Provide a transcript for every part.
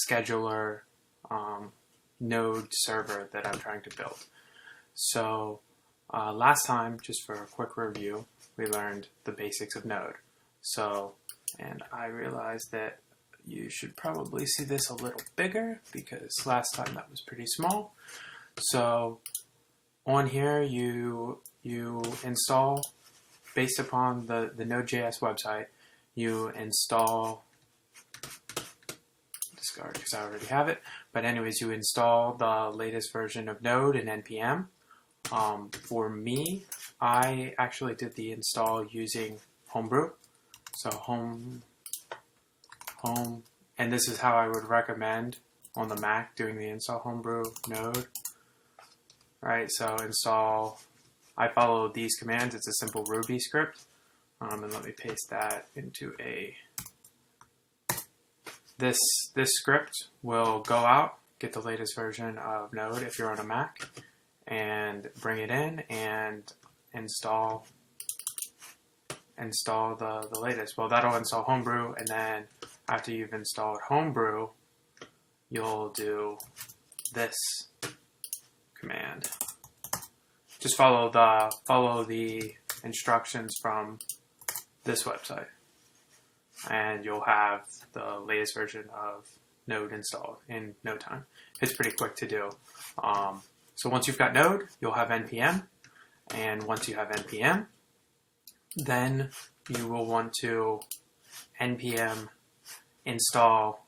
scheduler node server that I'm trying to build. So last time, just for a quick review, we learned the basics of Node. And I realized that you should probably see this a little bigger because last time that was pretty small. So on here you install, based upon the Node.js website, you install, discard because I already have it, but anyways, you install the latest version of Node and NPM. For me, I actually did the install using Homebrew. So home, and this is how I would recommend on the Mac doing the install Homebrew Node. Right, so install, I follow these commands. It's a simple Ruby script. And let me paste that into this script will go out, get the latest version of Node if you're on a Mac, and bring it in and install the latest. Well, that'll install Homebrew, and then after you've installed Homebrew, you'll do this command. Just follow the instructions from this website, and you'll have the latest version of Node installed in no time. It's pretty quick to do. So once you've got Node, you'll have NPM, and once you have NPM, then you will want to npm install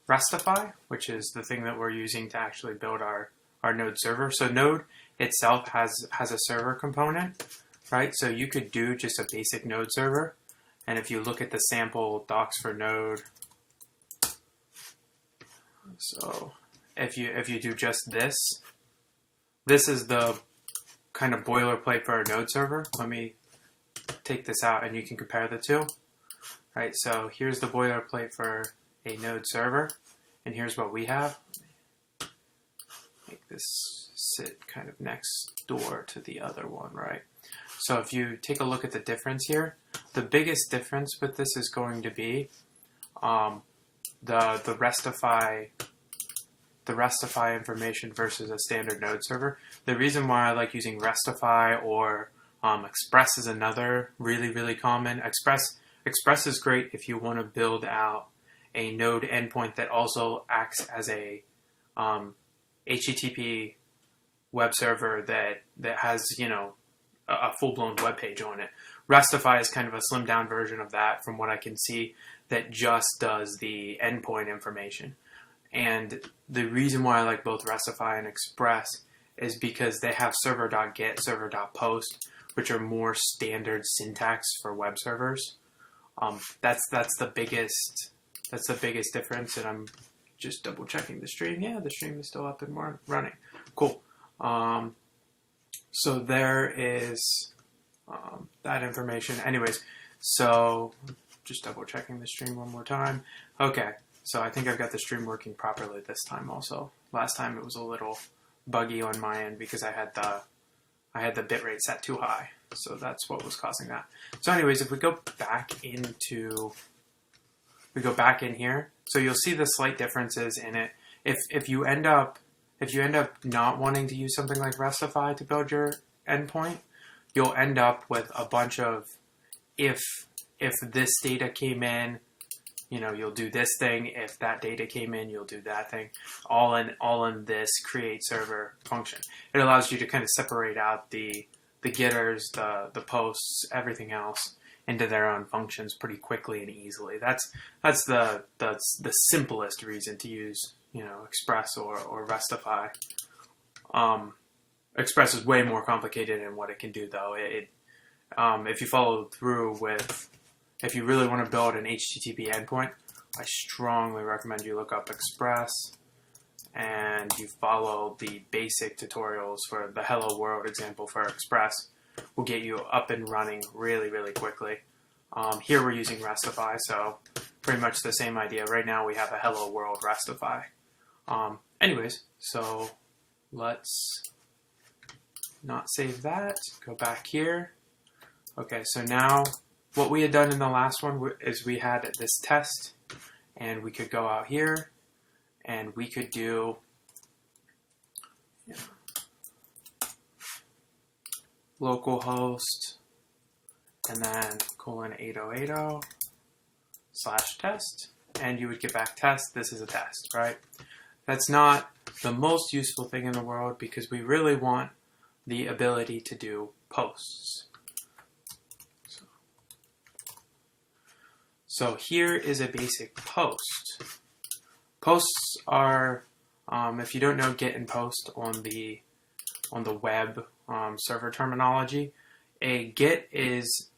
Restify, which is the thing that we're using to actually build our Node server. So Node itself has a server component, right? So you could do just a basic Node server, and if you look at the sample docs for Node, so if you do just this is the kind of boilerplate for a Node server. Let me take this out and you can compare the two. Right, so here's the boilerplate for a Node server, and here's what we have. Make this sit kind of next door to the other one, right? So if you take a look at the difference here, the biggest difference with this is going to be the Restify information versus a standard Node server. The reason why I like using Restify or Express is another really common. Express is great if you want to build out a Node endpoint that also acts as a HTTP web server that has, you know, a full-blown web page on it. Restify is kind of a slimmed down version of that from what I can see, that just does the endpoint information. And the reason why I like both Restify and Express is because they have server.get, server.post, which are more standard syntax for web servers. That's the biggest difference. And I'm just double checking the stream. Yeah, the stream is still up and running. Cool. So there is that information. Anyways, so just double checking the stream one more time. Okay. So I think I've got the stream working properly this time also. Last time it was a little buggy on my end because I had the bitrate set too high. So that's what was causing that. So anyways, if we go back in here, so you'll see the slight differences in it. If you end up not wanting to use something like Restify to build your endpoint, you'll end up with a bunch of if this data came in, you know, you'll do this thing. If that data came in, you'll do that thing. All in this create server function. It allows you to kind of separate out the getters, the posts, everything else into their own functions pretty quickly and easily. That's the simplest reason to use, you know, Express or Restify. Express is way more complicated in what it can do, though. If you follow through with, if you really want to build an HTTP endpoint, I strongly recommend you look up Express and you follow the basic tutorials for the Hello World example for Express. Will get you up and running really quickly. Here we're using Restify, so pretty much the same idea. Right now we have a Hello World Restify. Anyways, so let's not save that. Go back here. Okay, so now what we had done in the last one is we had this test, and we could go out here, and we could do localhost and then :8080/test, and you would get back test. This is a test, right? That's not the most useful thing in the world because we really want the ability to do posts. So here is a basic post. Posts are, if you don't know Git and Post on the web server terminology, a Git is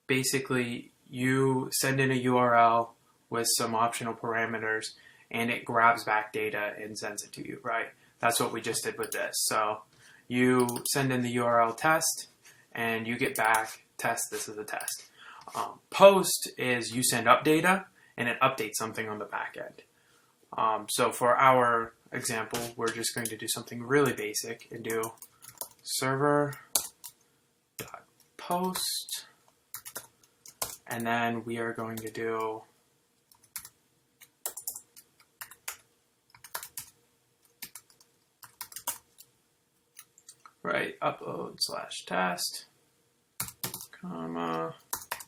basically you send in a URL with some optional parameters and it grabs back data and sends it to you, right? That's what we just did with this. So you send in the URL test and you get back test, this is a test. Post is you send up data and it updates something on the back end. So for our example, we're just going to do something really basic and do server.post, and then we are going to do upload/test, comma,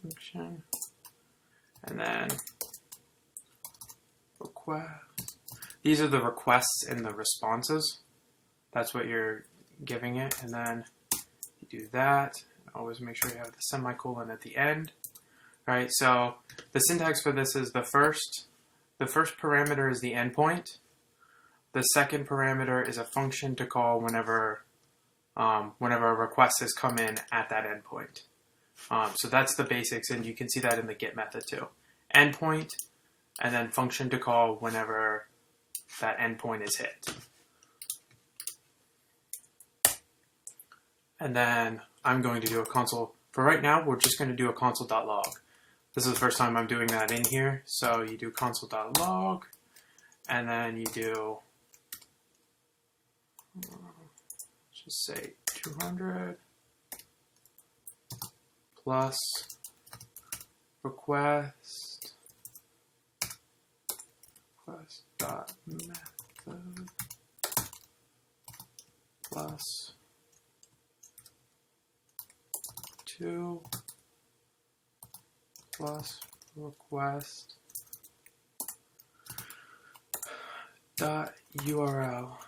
function, and then request. These are the requests and the responses. That's what you're giving it, and then you do that. Always make sure you have the semicolon at the end. All right, so the syntax for this is the first parameter is the endpoint. The second parameter is a function to call whenever a request has come in at that endpoint. So that's the basics, and you can see that in the get method too. Endpoint, and then function to call whenever that endpoint is hit. And then I'm going to do a console. For right now, we're just going to do a console.log. This is the first time I'm doing that in here. So you do console.log, and then you do, just say 200 plus request dot method plus 2 plus request dot URL.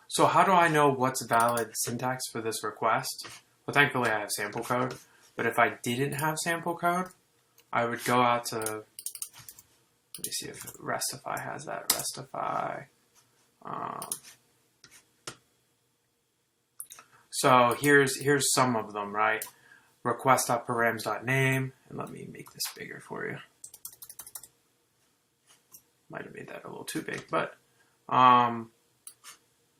So how do I know what's valid syntax for this request? Well, thankfully I have sample code, but if I didn't have sample code, I would go out to, let me see if Restify has that, Restify. So here's some of them, right? Request.params.name, and let me make this bigger for you. Might have made that a little too big, but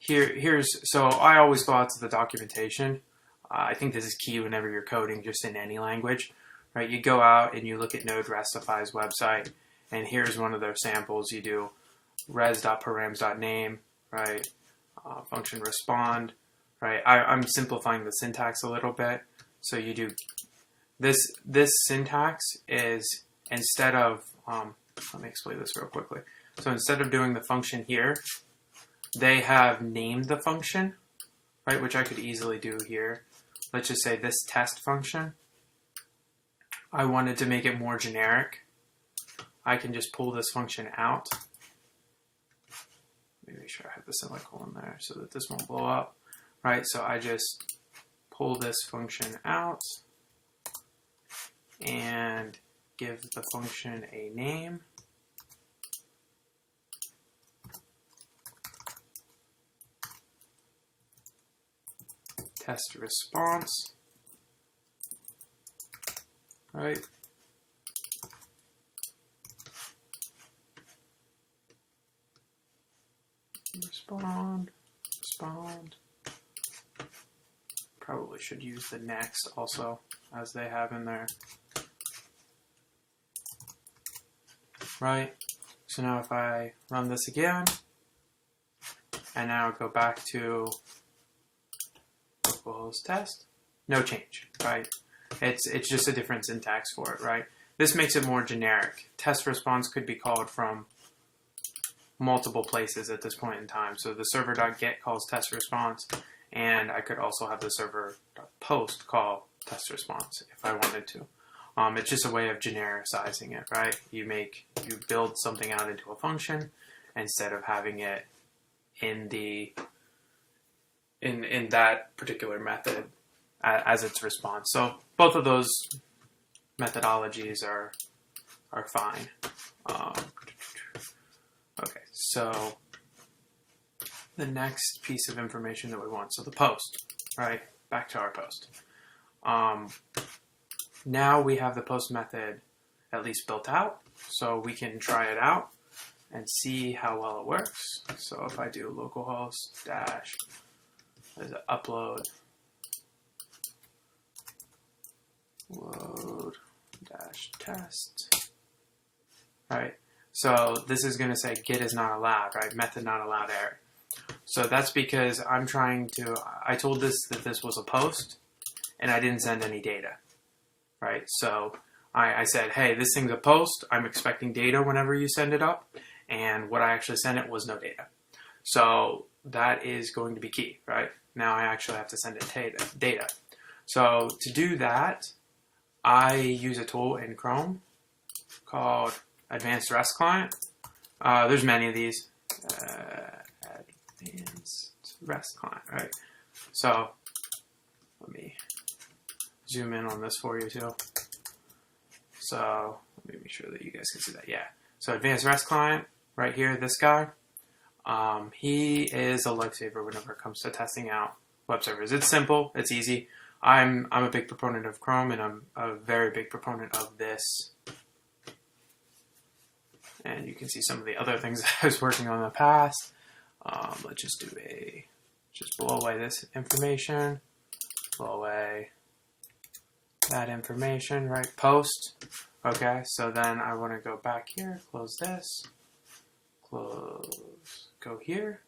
so I always go out to the documentation. I think this is key whenever you're coding, just in any language, right? You go out and you look at Node Restify's website, and here's one of their samples. You do res.params.name, right? Function respond, right? I'm simplifying the syntax a little bit. So you do this syntax is instead of, let me explain this real quickly. So instead of doing the function here, they have named the function, right? Which I could easily do here. Let's just say this test function. I wanted to make it more generic. I can just pull this function out. Let me make sure I have the semicolon there so that this won't blow up, right? So I just pull this function out and give the function a name. Test response, right? Respond. Probably should use the next also, as they have in there. Right? So now if I run this again, and now go back to localhost test, no change, right? It's just a different syntax for it, right? This makes it more generic. Test response could be called from multiple places at this point in time. So the server.get calls test response, and I could also have the server.post call test response if I wanted to. It's just a way of genericizing it, right? You build something out into a function instead of having it in that particular method as its response. So both of those methodologies are fine. Okay, so the next piece of information that we want, so the post, right? Back to our post. Now we have the post method at least built out, so we can try it out and see how well it works. So if I do localhost dash upload load dash test, right? So this is going to say get is not allowed, right? Method not allowed error. So that's because I told this that this was a post and I didn't send any data, right? So I said, hey, this thing's a post. I'm expecting data whenever you send it up. And what I actually sent it was no data. So that is going to be key, right? Now I actually have to send it data. So to do that, I use a tool in Chrome called Advanced REST Client. There's many of these. Advanced REST Client, right? So let me zoom in on this for you too. So let me make sure that you guys can see that. Yeah. So Advanced REST Client, right here, this guy. He is a lifesaver whenever it comes to testing out web servers. It's simple. It's easy. I'm a big proponent of Chrome, and I'm a very big proponent of this. And you can see some of the other things that I was working on in the past. Let's just just blow away this information, blow away that information, right? Post. Okay, so then I want to go back here, close this, go here,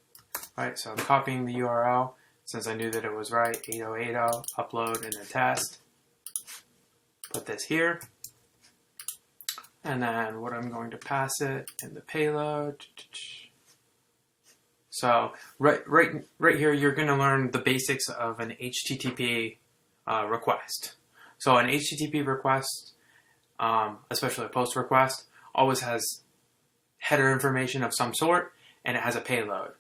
right? So I'm copying the URL since I knew that it was right, 8080, upload and then test. Put this here. And then what I'm going to pass it in the payload. So right here, you're going to learn the basics of an HTTP request. So an HTTP request, especially a post request, always has header information of some sort, and it has a payload.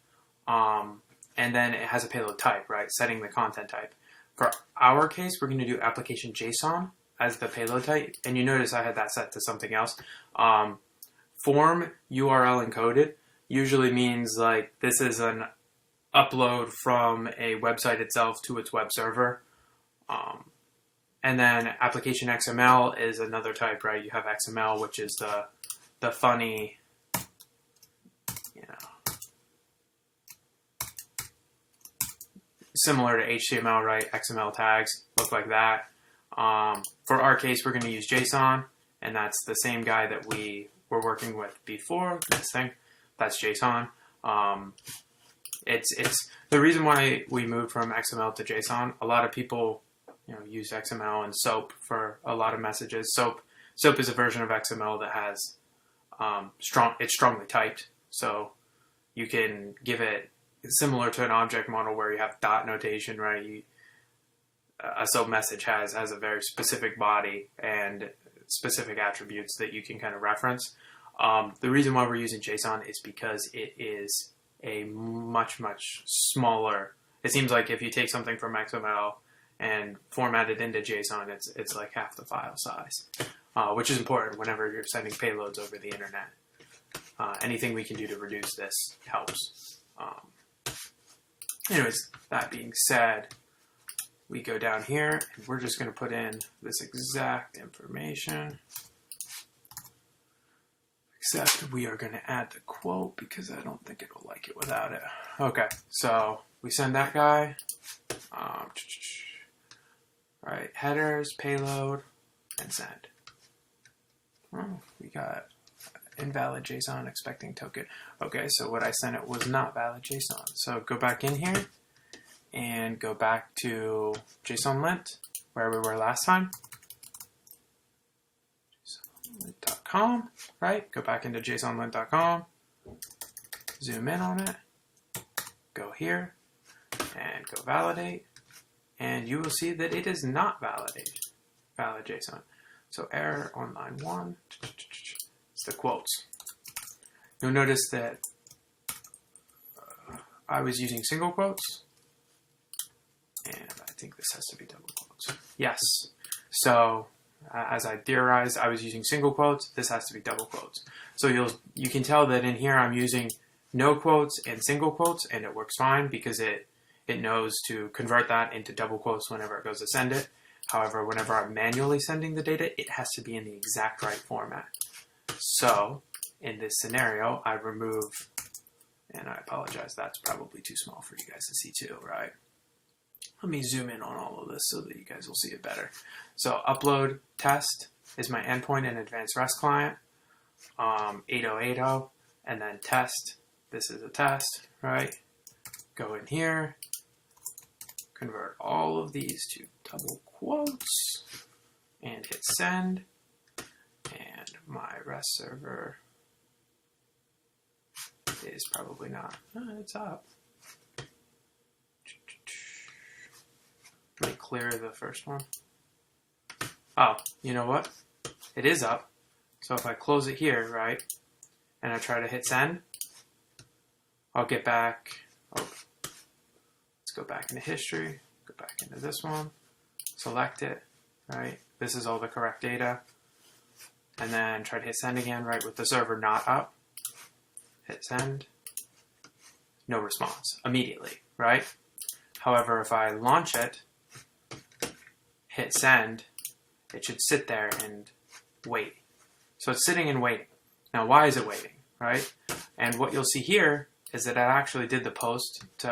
And then it has a payload type, right? Setting the content type. For our case, we're going to do application JSON as the payload type. And you notice I had that set to something else. Form URL encoded usually means like this is an upload from a website itself to its web server. And then application XML is another type, right? You have XML, which is the funny, similar to HTML, right? XML tags look like that. For our case, we're going to use JSON, and that's the same guy that we were working with before. This thing, that's JSON. It's the reason why we moved from XML to JSON. A lot of people, use XML and SOAP for a lot of messages. SOAP is a version of XML that has it's strongly typed, so you can give it similar to an object model where you have dot notation, right? A SOAP message has a very specific body and specific attributes that you can kind of reference. The reason why we're using JSON is because it is a much, much smaller. It seems like if you take something from XML and format it into JSON, it's like half the file size, which is important whenever you're sending payloads over the internet. Anything we can do to reduce this helps. Anyways, that being said, we go down here and we're just going to put in this exact information, except we are going to add the quote because I don't think it'll like it without it. Okay, so we send that guy, right, headers, payload, and send. Oh, we got invalid JSON expecting token. Okay, so what I sent it was not valid JSON. So go back in here and go back to JSON lint where we were last time. JSONlint.com, right? Go back into JSONlint.com, zoom in on it, go here, and go validate, and you will see that it is not valid JSON. So error on line 1, it's the quotes. You'll notice that I was using single quotes, and I think this has to be double quotes. Yes. So as I theorized, I was using single quotes. This has to be double quotes. So you can tell that in here I'm using no quotes and single quotes, and it works fine because it knows to convert that into double quotes whenever it goes to send it. However, whenever I'm manually sending the data, it has to be in the exact right format. So in this scenario, I remove, and I apologize, that's probably too small for you guys to see too, right? Let me zoom in on all of this so that you guys will see it better. So upload test is my endpoint in Advanced REST client, 8080, and then test, this is a test, right? Go in here, convert all of these to double quotes, and hit send, and my REST server is probably not, it's up. Let me clear the first one. Oh, you know what? It is up. So if I close it here, right, and I try to hit send, I'll get back, let's go back into history, go back into this one, select it, right? This is all the correct data. And then try to hit send again, right, with the server not up. Hit send. No response immediately, right? However, if I launch it, hit send, it should sit there and wait. So it's sitting and waiting. Now, why is it waiting, right? And what you'll see here is that I actually did the post to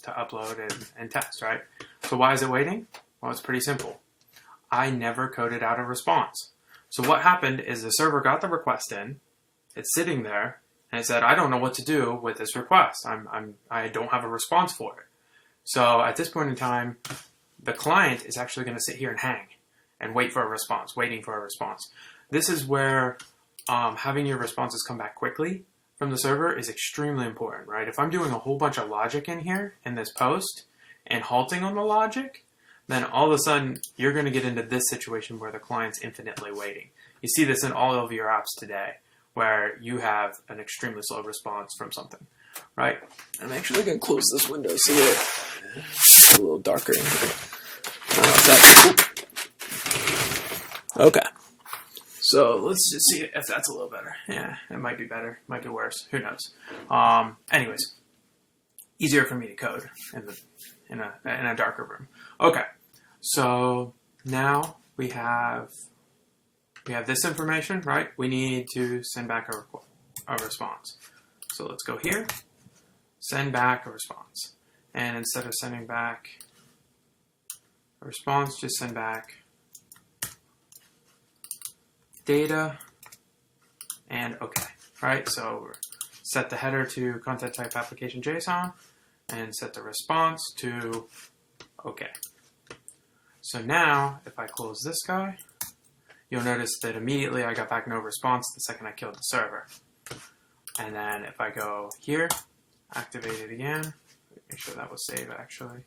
upload and test, right? So why is it waiting? Well, it's pretty simple. I never coded out a response. So what happened is the server got the request in, it's sitting there, and it said, I don't know what to do with this request. I don't have a response for it. So at this point in time, the client is actually going to sit here and hang and wait for a response, waiting for a response. This is where having your responses come back quickly from the server is extremely important, right? If I'm doing a whole bunch of logic in here in this post and halting on the logic, then all of a sudden you're going to get into this situation where the client's infinitely waiting. You see this in all of your apps today, where you have an extremely slow response from something, right? I'm actually going to close this window so that it's a little darker in here. Okay. So let's just see if that's a little better. Yeah, it might be better, might be worse. Who knows? Anyways, easier for me to code in a darker room. Okay. So now we have this information, right? We need to send back a response. So let's go here, send back a response. And instead of sending back a response, just send back data and okay, right? So set the header to content type application JSON and set the response to okay. So now if I close this guy, you'll notice that immediately I got back no response the second I killed the server. And then if I go here, activate it again, make sure that was saved actually,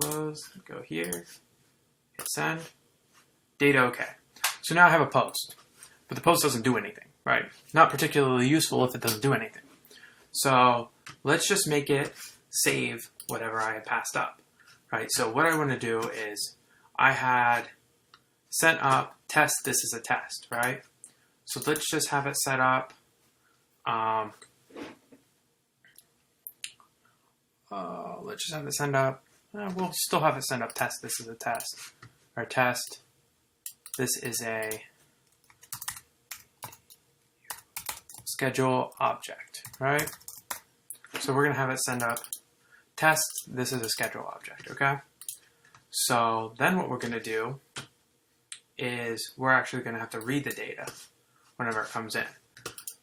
close, go here, hit send, data okay. So now I have a post, but the post doesn't do anything, right? Not particularly useful if it doesn't do anything. So let's just make it save whatever I had passed up, right? So what I want to do is I had sent up test, this is a test, right? So let's just have it set up. Let's just have it send up. We'll still have it send up test, this is a test. Or test, this is a schedule object, right? So we're going to have it send up test, this is a schedule object, okay? So then what we're going to do is we're actually going to have to read the data whenever it comes in.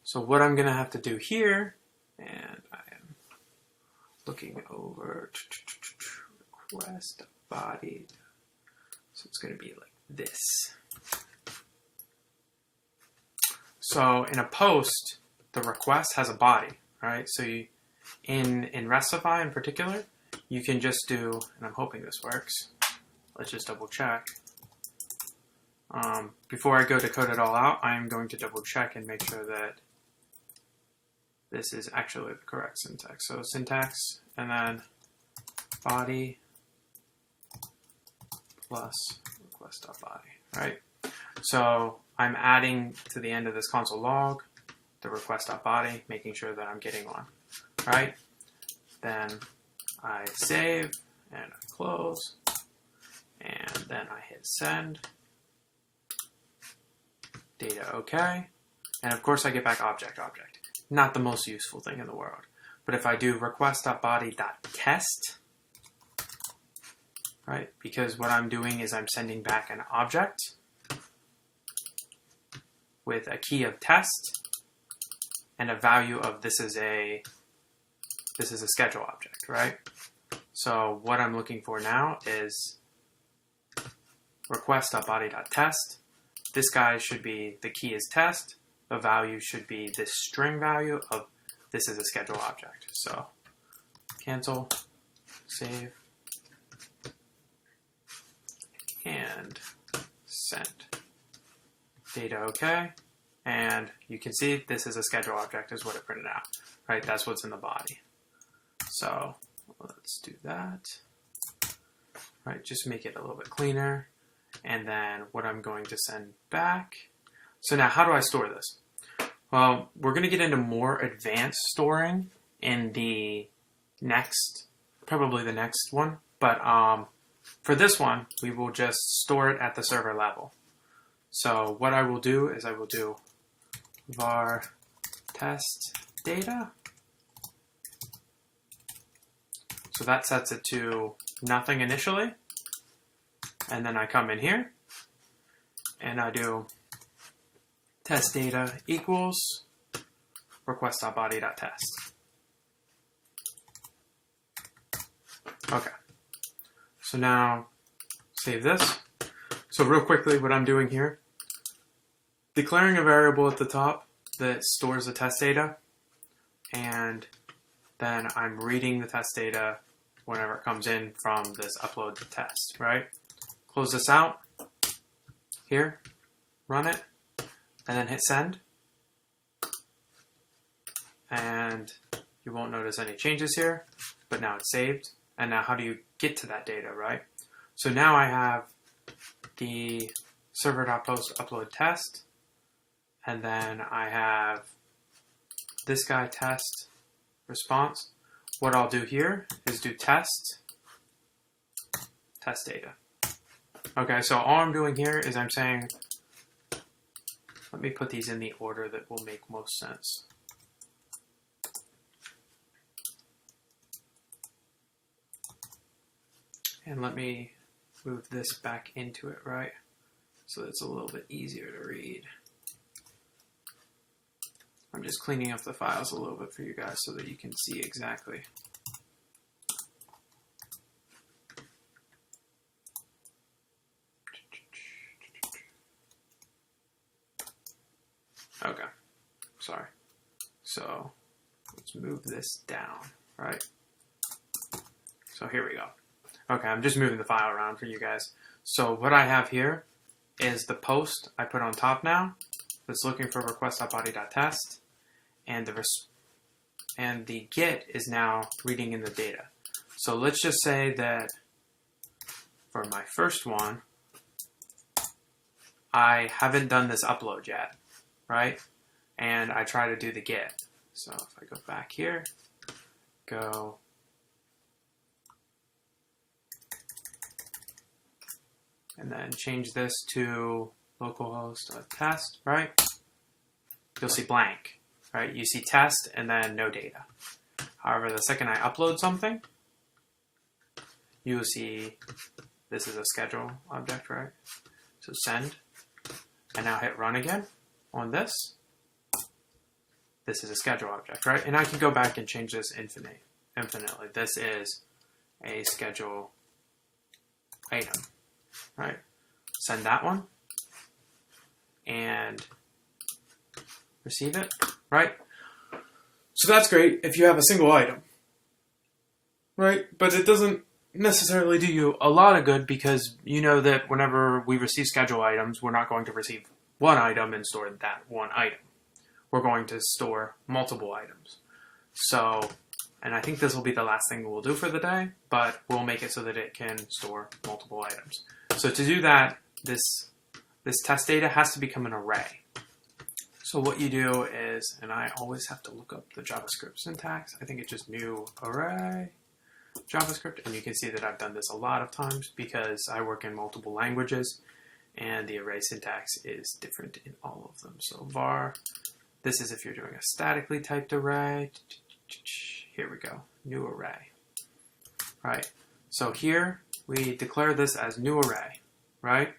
So what I'm going to have to do here, and I am looking over request body, so it's going to be like this. So in a post, the request has a body, right? So you, in Restify in particular, you can just do, and I'm hoping this works. Let's just double check. Before I go to code it all out, I'm going to double check and make sure that this is actually the correct syntax. So syntax and then body plus request.body, right? So I'm adding to the end of this console log the request.body, making sure that I'm getting one, right? Then I save and I close, and then I hit send. Data OK, and of course I get back object. Not the most useful thing in the world, but if I do request.body.test, right, because what I'm doing is I'm sending back an object with a key of test and a value of this is a schedule object, right? So what I'm looking for now is request.body.test. This guy should be, the key is test, the value should be this string value of this is a schedule object. So cancel, save, and send. Data OK, and you can see this is a schedule object is what it printed out, right? That's what's in the body. So let's do that, right? Just make it a little bit cleaner. And then what I'm going to send back. So now how do I store this? Well, we're going to get into more advanced storing in the next, probably the next one. But for this one, we will just store it at the server level. So what I will do is I will do var test data. So that sets it to nothing initially. And then I come in here and I do test data equals request.body.test. Okay. So now save this. So real quickly, what I'm doing here, declaring a variable at the top that stores the test data, and then I'm reading the test data whenever it comes in from this upload to test, right? Close this out here, run it, and then hit send. And you won't notice any changes here, but now it's saved. And now how do you get to that data, right? So now I have the server.post upload test, and then I have this guy test response. What I'll do here is do test data. Okay, so all I'm doing here is I'm saying, let me put these in the order that will make most sense. And let me move this back into it, right? So it's a little bit easier to read. I'm just cleaning up the files a little bit for you guys so that you can see exactly. Okay, sorry. So let's move this down, right? So here we go. Okay, I'm just moving the file around for you guys. So what I have here is the post I put on top now that's looking for request.body.test, and the get is now reading in the data. So let's just say that for my first one, I haven't done this upload yet, right? And I try to do the get. So if I go back here, go and then change this to localhost test, right? You'll see blank, right? You see test and then no data. However, the second I upload something, you will see this is a schedule object, right? So send, and now hit run again on this. This is a schedule object, right? And I can go back and change this infinitely. This is a schedule item, right? Send that one. And receive it, right? So that's great if you have a single item, right? But it doesn't necessarily do you a lot of good because you know that whenever we receive schedule items, we're not going to receive one item and store that one item. We're going to store multiple items. So, and I think this will be the last thing we'll do for the day, but we'll make it so that it can store multiple items. So to do that, this test data has to become an array. So what you do is, and I always have to look up the JavaScript syntax. I think it's just new array JavaScript, and you can see that I've done this a lot of times because I work in multiple languages, and the array syntax is different in all of them. So var, this is if you're doing a statically typed array. Here we go, new array. Right. So here we declare this as new array, right?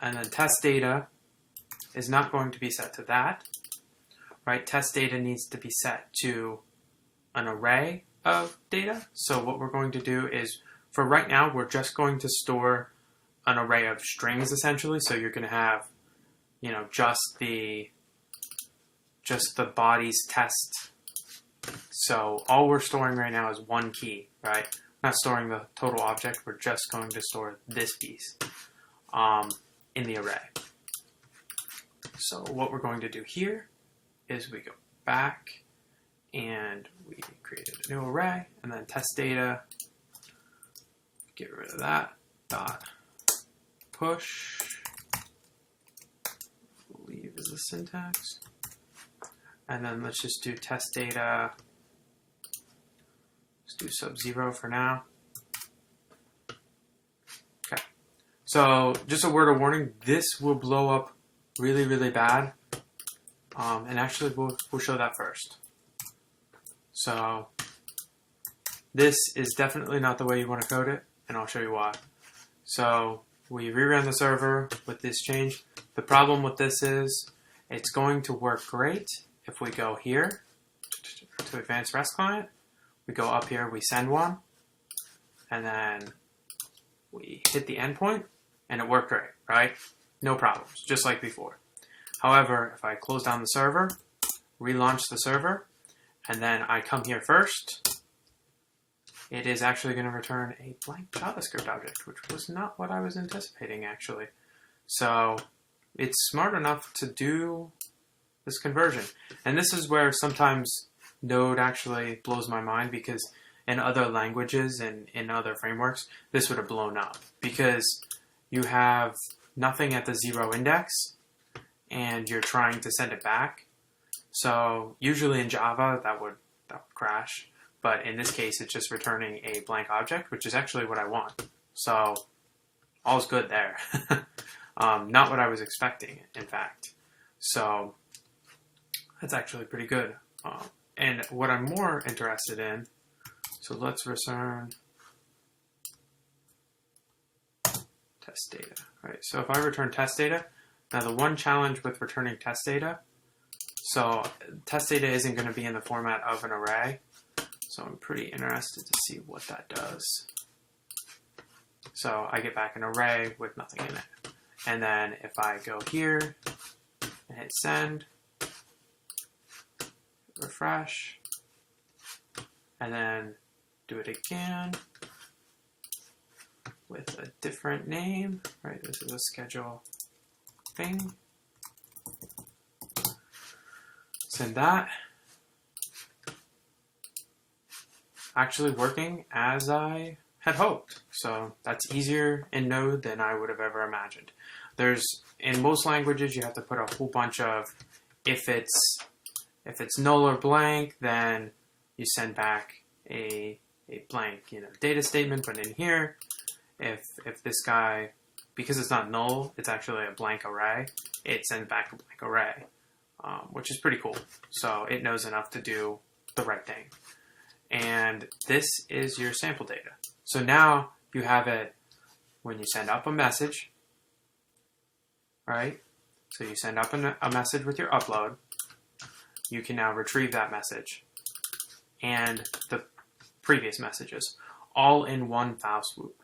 And then test data is not going to be set to that, right? Test data needs to be set to an array of data. So what we're going to do is, for right now, we're just going to store an array of strings essentially. So you're going to have, you know, just the body's test. So all we're storing right now is one key, right? We're not storing the total object. We're just going to store this piece in the array. So what we're going to do here is we go back and we created a new array, and then test data, get rid of that, dot push, I believe is the syntax. And then let's just do test data, let's do sub-0 for now. Okay, so just a word of warning, this will blow up really, really bad. And actually we'll show that first. So this is definitely not the way you want to code it, and I'll show you why. So we reran the server with this change. The problem with this is it's going to work great if we go here to Advanced REST Client, we go up here, we send one, and then we hit the endpoint, and it worked great, right? No problems, just like before. However, if I close down the server, relaunch the server, and then I come here first, it is actually going to return a blank JavaScript object, which was not what I was anticipating, actually. So it's smart enough to do this conversion. And this is where sometimes Node actually blows my mind, because in other languages and in other frameworks, this would have blown up. Because you have nothing at the 0 index, and you're trying to send it back. So usually in Java, that would crash. But in this case, it's just returning a blank object, which is actually what I want. So all's good there. Not what I was expecting, in fact. So that's actually pretty good. And what I'm more interested in, so let's return test data. Right. So if I return test data, now the one challenge with returning test data, so test data isn't going to be in the format of an array. So I'm pretty interested to see what that does. So I get back an array with nothing in it. And then if I go here and hit send, refresh, and then do it again with a different name, right? This is a schedule thing. Send that. Actually working as I had hoped. So that's easier in Node than I would have ever imagined. In most languages, you have to put a whole bunch of, if it's null or blank, then you send back a blank, data statement. But in here, if this guy, because it's not null, it's actually a blank array, it sends back a blank array, which is pretty cool. So it knows enough to do the right thing. And this is your sample data. So now you have it when you send up a message, right? So you send up a message with your upload. You can now retrieve that message and the previous messages all in one file swoop.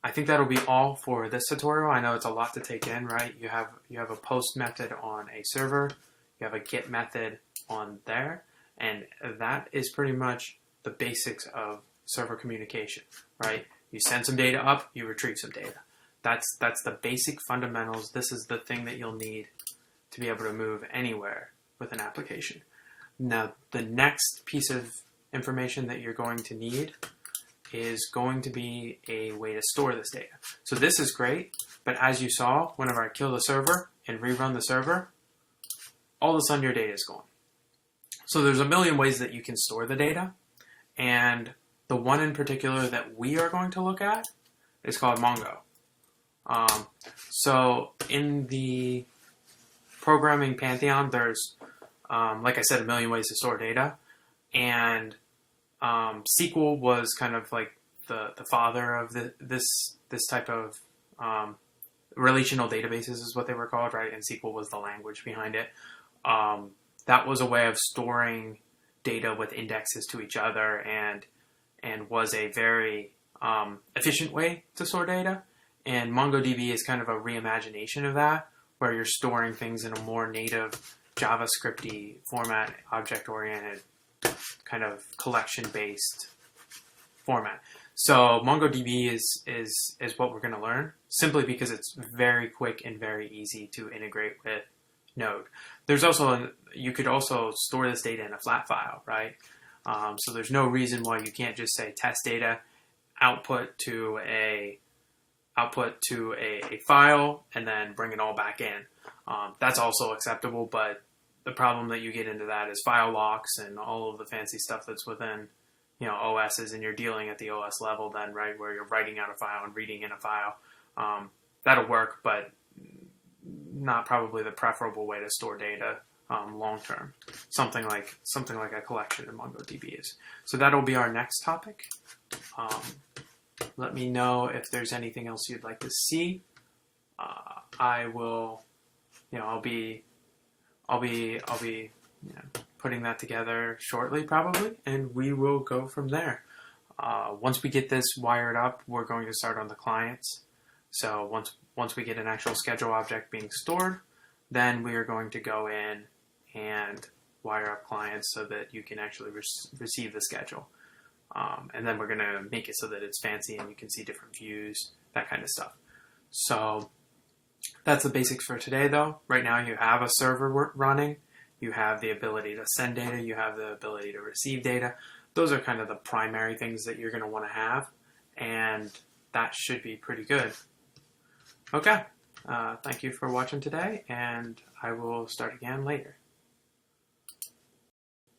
I think that'll be all for this tutorial. I know it's a lot to take in, right? You have a post method on a server, you have a get method on there, and that is pretty much the basics of server communication, right? You send some data up, you retrieve some data. That's the basic fundamentals. This is the thing that you'll need to be able to move anywhere with an application. Now, the next piece of information that you're going to need is going to be a way to store this data. So this is great, but as you saw, whenever I kill the server and rerun the server, all of a sudden your data is gone. So there's a million ways that you can store the data, and the one in particular that we are going to look at is called Mongo. So in the programming pantheon, there's, like I said, a million ways to store data, and SQL was kind of like the father of this type of relational databases is what they were called, right? And SQL was the language behind it. That was a way of storing data with indexes to each other, and was a very efficient way to store data. And MongoDB is kind of a reimagination of that, where you're storing things in a more native JavaScript-y format, object-oriented, kind of collection-based format. So MongoDB is what we're going to learn, simply because it's very quick and very easy to integrate with Node. There's also, you could also store this data in a flat file, right? So there's no reason why you can't just say test data, output to a file, and then bring it all back in. That's also acceptable, but the problem that you get into that is file locks and all of the fancy stuff that's within, OSs, and you're dealing at the OS level then, right, where you're writing out a file and reading in a file. That'll work, but not probably the preferable way to store data long term. Something like a collection in MongoDB is. So that'll be our next topic. Let me know if there's anything else you'd like to see. I will, I'll be putting that together shortly probably, and we will go from there. Once we get this wired up, we're going to start on the clients. So once we get an actual schedule object being stored, then we are going to go in and wire up clients so that you can actually receive the schedule. And then we're going to make it so that it's fancy and you can see different views, that kind of stuff. So that's the basics for today, though. Right now you have a server running. You have the ability to send data. You have the ability to receive data. Those are kind of the primary things that you're going to want to have. And that should be pretty good. Okay. Thank you for watching today, and I will start again later.